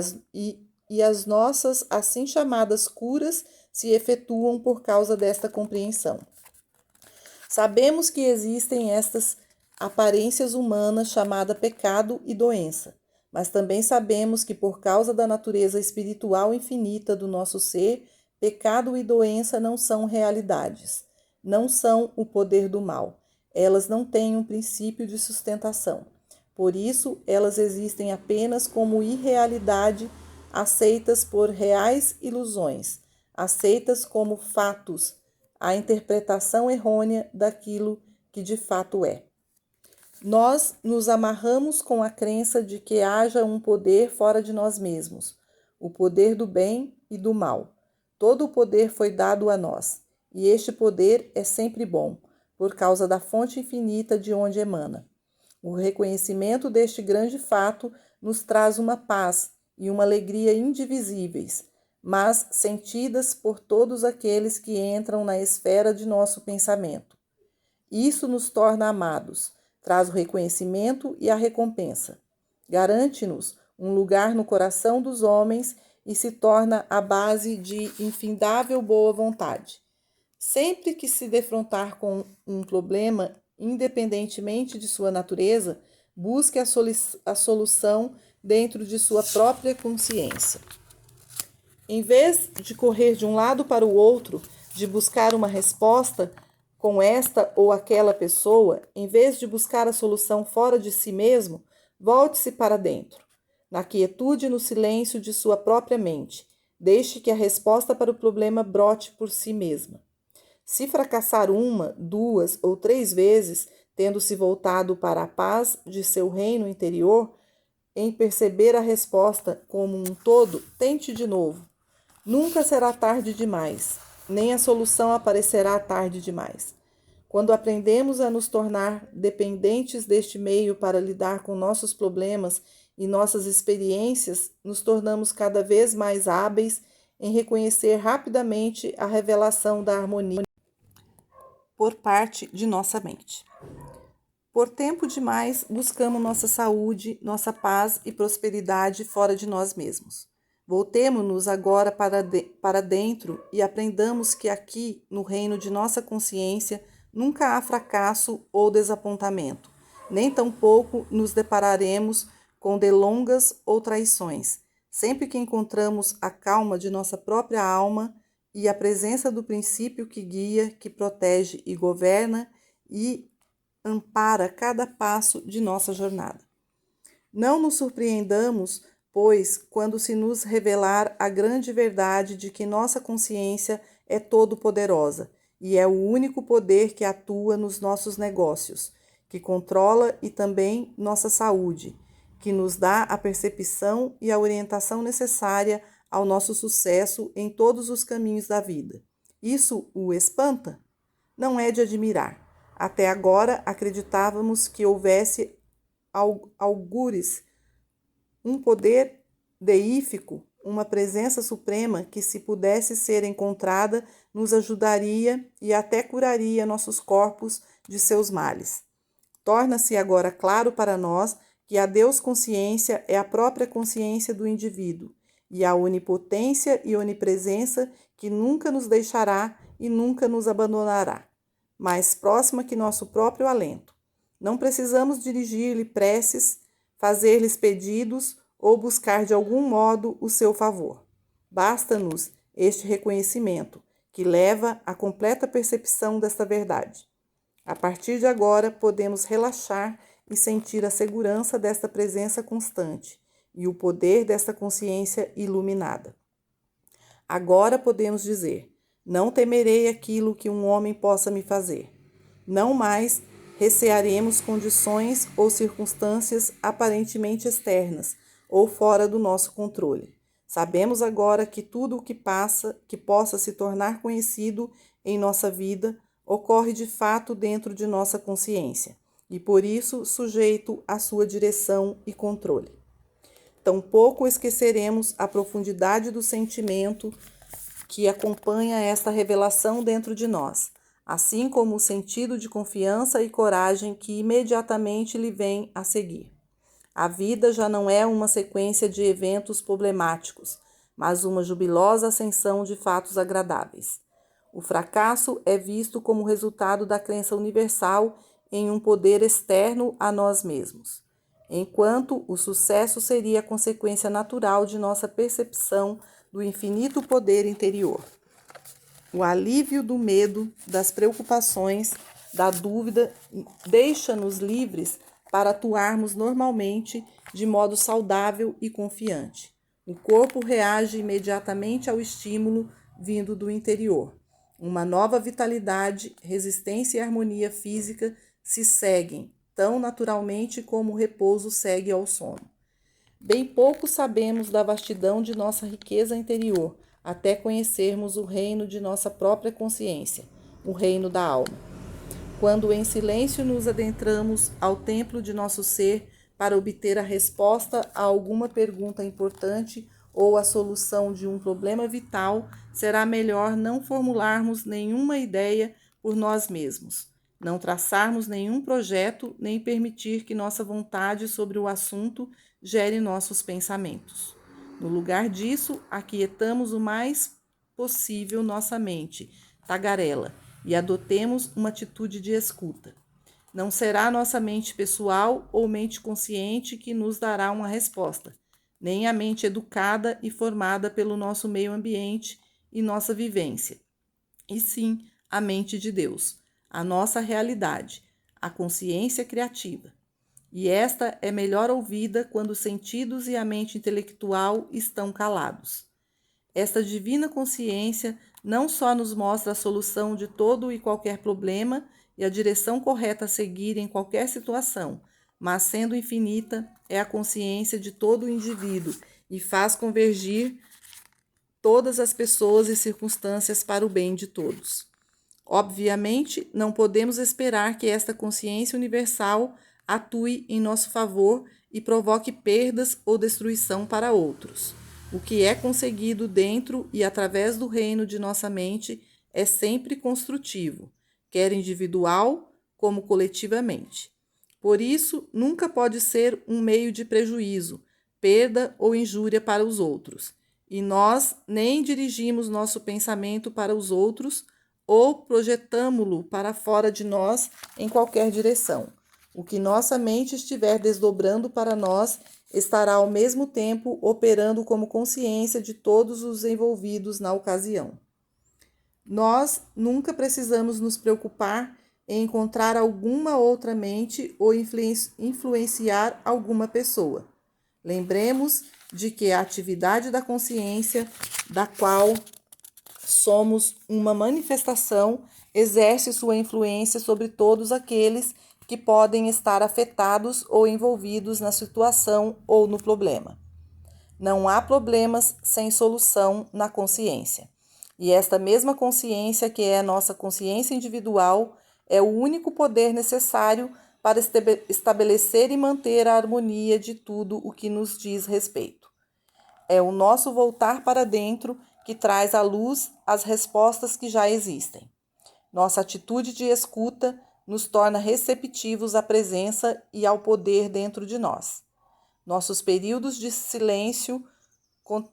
as nossas assim chamadas curas se efetuam por causa desta compreensão. Sabemos que existem estas aparências humanas chamadas pecado e doença, mas também sabemos que por causa da natureza espiritual infinita do nosso ser, pecado e doença não são realidades, não são o poder do mal. Elas não têm um princípio de sustentação. Por isso, elas existem apenas como irrealidade, aceitas por reais ilusões, aceitas como fatos, a interpretação errônea daquilo que de fato é. Nós nos amarramos com a crença de que haja um poder fora de nós mesmos, o poder do bem e do mal. Todo o poder foi dado a nós, e este poder é sempre bom, por causa da fonte infinita de onde emana. O reconhecimento deste grande fato nos traz uma paz e uma alegria indivisíveis, mas sentidas por todos aqueles que entram na esfera de nosso pensamento. Isso nos torna amados, traz o reconhecimento e a recompensa. Garante-nos um lugar no coração dos homens e se torna a base de infindável boa vontade. Sempre que se defrontar com um problema, independentemente de sua natureza, busque a solução dentro de sua própria consciência. Em vez de correr de um lado para o outro, de buscar uma resposta com esta ou aquela pessoa, em vez de buscar a solução fora de si mesmo, volte-se para dentro, na quietude e no silêncio de sua própria mente. Deixe que a resposta para o problema brote por si mesma. Se fracassar uma, duas ou três vezes, tendo se voltado para a paz de seu reino interior, em perceber a resposta como um todo, tente de novo. Nunca será tarde demais, nem a solução aparecerá tarde demais. Quando aprendemos a nos tornar dependentes deste meio para lidar com nossos problemas e nossas experiências, nos tornamos cada vez mais hábeis em reconhecer rapidamente a revelação da harmonia por parte de nossa mente. Por tempo demais, buscamos nossa saúde, nossa paz e prosperidade fora de nós mesmos. Voltemo-nos agora para dentro e aprendamos que aqui, no reino de nossa consciência, nunca há fracasso ou desapontamento, nem tampouco nos depararemos com delongas ou traições. Sempre que encontramos a calma de nossa própria alma e a presença do princípio que guia, que protege e governa e ampara cada passo de nossa jornada. Não nos surpreendamos, pois, quando se nos revelar a grande verdade de que nossa consciência é todo-poderosa e é o único poder que atua nos nossos negócios, que controla e também nossa saúde, que nos dá a percepção e a orientação necessária ao nosso sucesso em todos os caminhos da vida. Isso o espanta? Não é de admirar. Até agora acreditávamos que houvesse algures, um poder deífico, uma presença suprema que, se pudesse ser encontrada, nos ajudaria e até curaria nossos corpos de seus males. Torna-se agora claro para nós que a Deus consciência é a própria consciência do indivíduo e a onipotência e onipresença que nunca nos deixará e nunca nos abandonará, mais próxima que nosso próprio alento. Não precisamos dirigir-lhe preces, fazer-lhes pedidos ou buscar de algum modo o seu favor. Basta-nos este reconhecimento, que leva à completa percepção desta verdade. A partir de agora, podemos relaxar e sentir a segurança desta presença constante e o poder desta consciência iluminada. Agora podemos dizer: não temerei aquilo que um homem possa me fazer. Não mais recearemos condições ou circunstâncias aparentemente externas ou fora do nosso controle. Sabemos agora que tudo o que possa se tornar conhecido em nossa vida, ocorre de fato dentro de nossa consciência e, por isso, sujeito à sua direção e controle. Tampouco esqueceremos a profundidade do sentimento que acompanha esta revelação dentro de nós, assim como o sentido de confiança e coragem que imediatamente lhe vem a seguir. A vida já não é uma sequência de eventos problemáticos, mas uma jubilosa ascensão de fatos agradáveis. O fracasso é visto como resultado da crença universal em um poder externo a nós mesmos, enquanto o sucesso seria a consequência natural de nossa percepção do infinito poder interior. O alívio do medo, das preocupações, da dúvida, deixa-nos livres para atuarmos normalmente de modo saudável e confiante. O corpo reage imediatamente ao estímulo vindo do interior. Uma nova vitalidade, resistência e harmonia física se seguem, tão naturalmente como o repouso segue ao sono. Bem pouco sabemos da vastidão de nossa riqueza interior, até conhecermos o reino de nossa própria consciência, o reino da alma. Quando em silêncio nos adentramos ao templo de nosso ser para obter a resposta a alguma pergunta importante ou a solução de um problema vital, será melhor não formularmos nenhuma ideia por nós mesmos, não traçarmos nenhum projeto, nem permitir que nossa vontade sobre o assunto gere nossos pensamentos. No lugar disso, aquietamos o mais possível nossa mente, tagarela, e adotemos uma atitude de escuta. Não será nossa mente pessoal ou mente consciente que nos dará uma resposta, nem a mente educada e formada pelo nosso meio ambiente e nossa vivência, e sim a mente de Deus, a nossa realidade, a consciência criativa. E esta é melhor ouvida quando os sentidos e a mente intelectual estão calados. Esta divina consciência não só nos mostra a solução de todo e qualquer problema e a direção correta a seguir em qualquer situação, mas, sendo infinita, é a consciência de todo o indivíduo e faz convergir todas as pessoas e circunstâncias para o bem de todos. Obviamente, não podemos esperar que esta consciência universal atue em nosso favor e provoque perdas ou destruição para outros. O que é conseguido dentro e através do reino de nossa mente é sempre construtivo, quer individual como coletivamente. Por isso, nunca pode ser um meio de prejuízo, perda ou injúria para os outros. E nós nem dirigimos nosso pensamento para os outros ou projetamo-lo para fora de nós em qualquer direção. O que nossa mente estiver desdobrando para nós estará ao mesmo tempo operando como consciência de todos os envolvidos na ocasião. Nós nunca precisamos nos preocupar em encontrar alguma outra mente ou influenciar alguma pessoa. Lembremos de que a atividade da consciência, da qual somos uma manifestação, exerce sua influência sobre todos aqueles que podem estar afetados ou envolvidos na situação ou no problema. Não há problemas sem solução na consciência. E esta mesma consciência, que é a nossa consciência individual, é o único poder necessário para estabelecer e manter a harmonia de tudo o que nos diz respeito. É o nosso voltar para dentro que traz à luz as respostas que já existem. Nossa atitude de escuta nos torna receptivos à presença e ao poder dentro de nós. Nossos períodos de silêncio,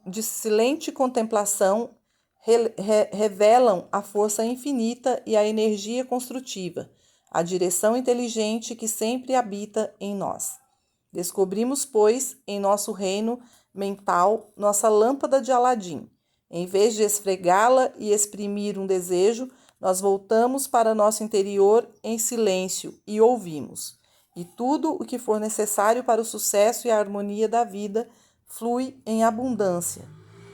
de silente contemplação, revelam a força infinita e a energia construtiva, a direção inteligente que sempre habita em nós. Descobrimos, pois, em nosso reino mental, nossa lâmpada de Aladim. Em vez de esfregá-la e exprimir um desejo, nós voltamos para nosso interior em silêncio e ouvimos. E tudo o que for necessário para o sucesso e a harmonia da vida flui em abundância.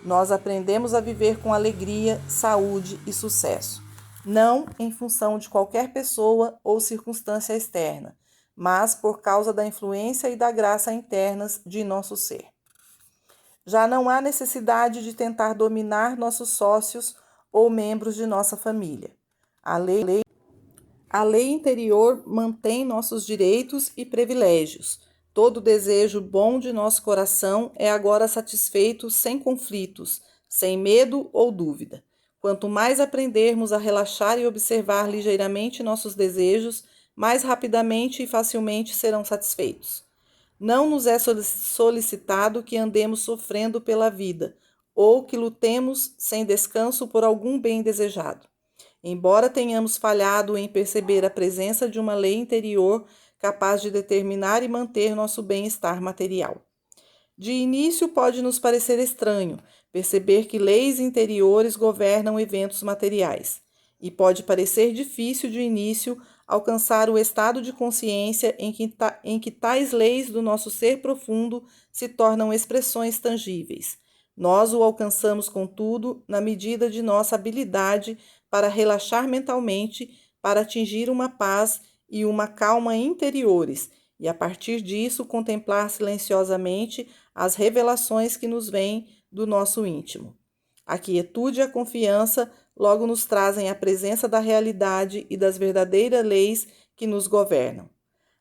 Nós aprendemos a viver com alegria, saúde e sucesso, não em função de qualquer pessoa ou circunstância externa, mas por causa da influência e da graça internas de nosso ser. Já não há necessidade de tentar dominar nossos sócios ou membros de nossa família. A lei interior mantém nossos direitos e privilégios. Todo desejo bom de nosso coração é agora satisfeito sem conflitos, sem medo ou dúvida. Quanto mais aprendermos a relaxar e observar ligeiramente nossos desejos, mais rapidamente e facilmente serão satisfeitos. Não nos é solicitado que andemos sofrendo pela vida, ou que lutemos sem descanso por algum bem desejado. Embora tenhamos falhado em perceber a presença de uma lei interior capaz de determinar e manter nosso bem-estar material. De início, pode nos parecer estranho perceber que leis interiores governam eventos materiais, e pode parecer difícil de início alcançar o estado de consciência em que tais leis do nosso ser profundo se tornam expressões tangíveis. Nós o alcançamos, contudo, na medida de nossa habilidade para relaxar mentalmente, para atingir uma paz e uma calma interiores, e a partir disso contemplar silenciosamente as revelações que nos vêm do nosso íntimo. A quietude e a confiança logo nos trazem a presença da realidade e das verdadeiras leis que nos governam.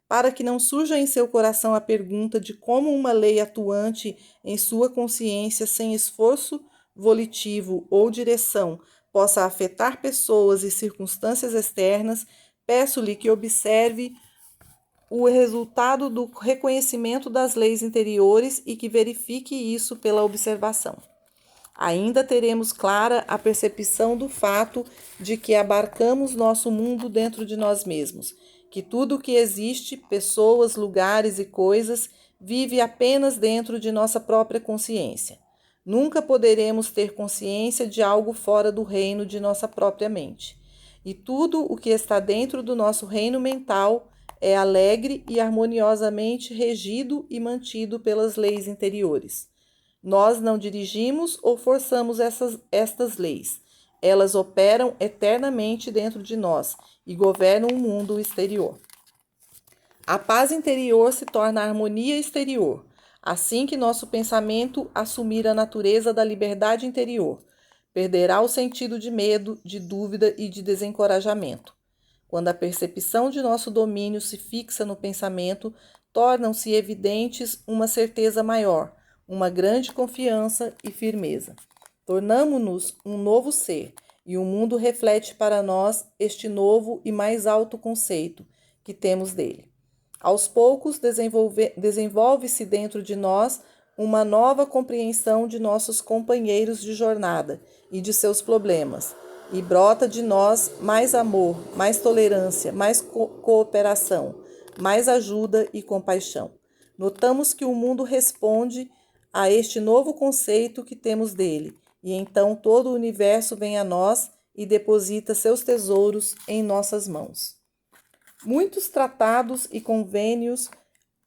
Para que não surja em seu coração a pergunta de como uma lei atuante em sua consciência sem esforço volitivo ou direção possa afetar pessoas e circunstâncias externas, peço-lhe que observe o resultado do reconhecimento das leis interiores e que verifique isso pela observação. Ainda teremos clara a percepção do fato de que abarcamos nosso mundo dentro de nós mesmos, que tudo o que existe, pessoas, lugares e coisas, vive apenas dentro de nossa própria consciência. Nunca poderemos ter consciência de algo fora do reino de nossa própria mente. E tudo o que está dentro do nosso reino mental é alegre e harmoniosamente regido e mantido pelas leis interiores. Nós não dirigimos ou forçamos estas leis. Elas operam eternamente dentro de nós e governam o mundo exterior. A paz interior se torna a harmonia exterior, assim que nosso pensamento assumir a natureza da liberdade interior. Perderá o sentido de medo, de dúvida e de desencorajamento. Quando a percepção de nosso domínio se fixa no pensamento, tornam-se evidentes uma certeza maior, uma grande confiança e firmeza. Tornamo-nos um novo ser, e o mundo reflete para nós este novo e mais alto conceito que temos dele. Aos poucos, desenvolve-se dentro de nós uma nova compreensão de nossos companheiros de jornada e de seus problemas, e brota de nós mais amor, mais tolerância, mais cooperação, mais ajuda e compaixão. Notamos que o mundo responde a este novo conceito que temos dele, e então todo o universo vem a nós e deposita seus tesouros em nossas mãos. Muitos tratados e convênios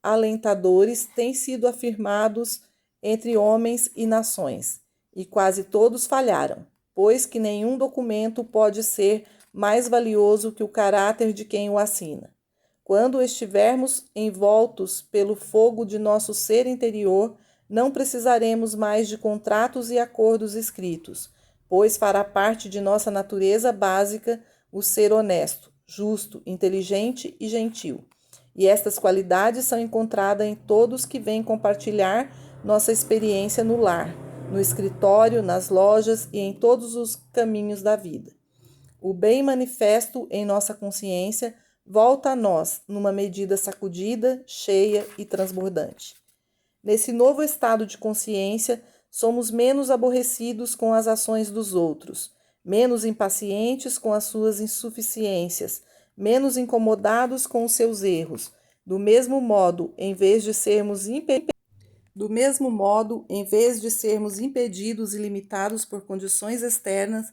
alentadores têm sido afirmados entre homens e nações, e quase todos falharam, pois que nenhum documento pode ser mais valioso que o caráter de quem o assina. Quando estivermos envoltos pelo fogo de nosso ser interior, não precisaremos mais de contratos e acordos escritos, pois fará parte de nossa natureza básica o ser honesto, justo, inteligente e gentil. E estas qualidades são encontradas em todos que vêm compartilhar nossa experiência no lar, no escritório, nas lojas e em todos os caminhos da vida. O bem manifesto em nossa consciência volta a nós numa medida sacudida, cheia e transbordante. Nesse novo estado de consciência, somos menos aborrecidos com as ações dos outros, menos impacientes com as suas insuficiências, menos incomodados com os seus erros. Do mesmo modo, em vez de sermos impedidos e limitados por condições externas,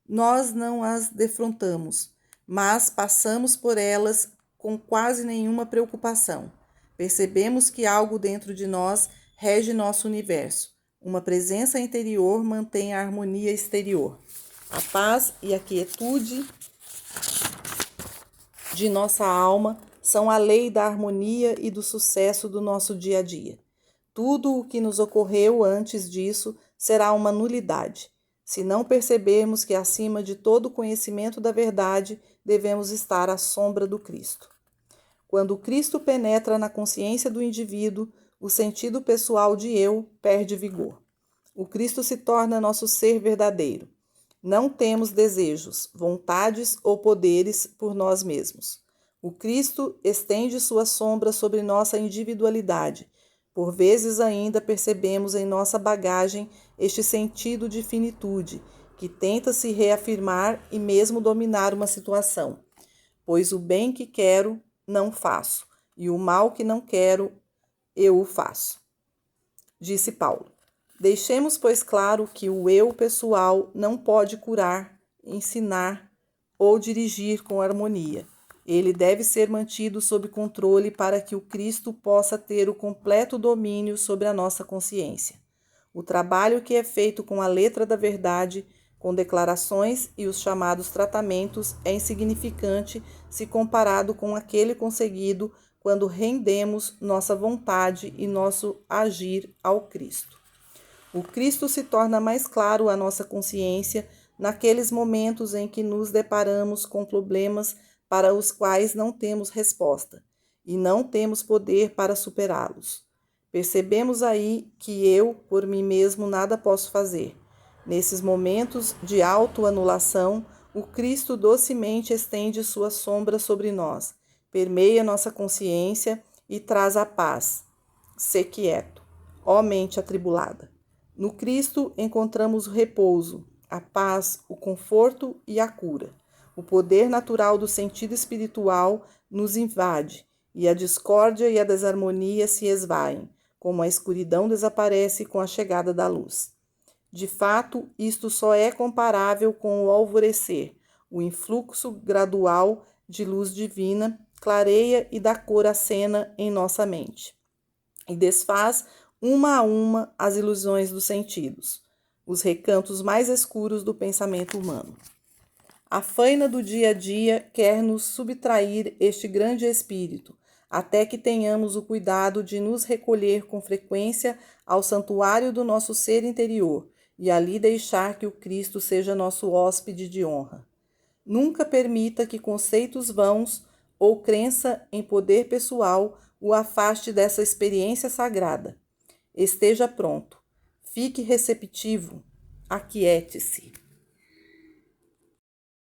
nós não as defrontamos, mas passamos por elas com quase nenhuma preocupação. Percebemos que algo dentro de nós rege nosso universo. Uma presença interior mantém a harmonia exterior. A paz e a quietude de nossa alma são a lei da harmonia e do sucesso do nosso dia a dia. Tudo o que nos ocorreu antes disso será uma nulidade, se não percebermos que, acima de todo conhecimento da verdade, devemos estar à sombra do Cristo. Quando o Cristo penetra na consciência do indivíduo, o sentido pessoal de eu perde vigor. O Cristo se torna nosso ser verdadeiro. Não temos desejos, vontades ou poderes por nós mesmos. O Cristo estende sua sombra sobre nossa individualidade. Por vezes ainda percebemos em nossa bagagem este sentido de finitude, que tenta se reafirmar e mesmo dominar uma situação. Pois o bem que quero, não faço, e o mal que não quero, eu o faço. Disse Paulo. Deixemos, pois, claro que o eu pessoal não pode curar, ensinar ou dirigir com harmonia. Ele deve ser mantido sob controle para que o Cristo possa ter o completo domínio sobre a nossa consciência. O trabalho que é feito com a letra da verdade, com declarações e os chamados tratamentos, é insignificante se comparado com aquele conseguido quando rendemos nossa vontade e nosso agir ao Cristo. O Cristo se torna mais claro à nossa consciência naqueles momentos em que nos deparamos com problemas para os quais não temos resposta e não temos poder para superá-los. Percebemos aí que eu, por mim mesmo, nada posso fazer. Nesses momentos de autoanulação, o Cristo docemente estende sua sombra sobre nós, permeia nossa consciência e traz a paz. Sê quieto, ó mente atribulada. No Cristo encontramos o repouso, a paz, o conforto e a cura. O poder natural do sentido espiritual nos invade e a discórdia e a desarmonia se esvaem, como a escuridão desaparece com a chegada da luz. De fato, isto só é comparável com o alvorecer. O influxo gradual de luz divina clareia e dá cor à cena em nossa mente e desfaz uma a uma as ilusões dos sentidos, os recantos mais escuros do pensamento humano. A faina do dia a dia quer nos subtrair este grande espírito, até que tenhamos o cuidado de nos recolher com frequência ao santuário do nosso ser interior e ali deixar que o Cristo seja nosso hóspede de honra. Nunca permita que conceitos vãos ou crença em poder pessoal o afaste dessa experiência sagrada. Esteja pronto, fique receptivo, aquiete-se.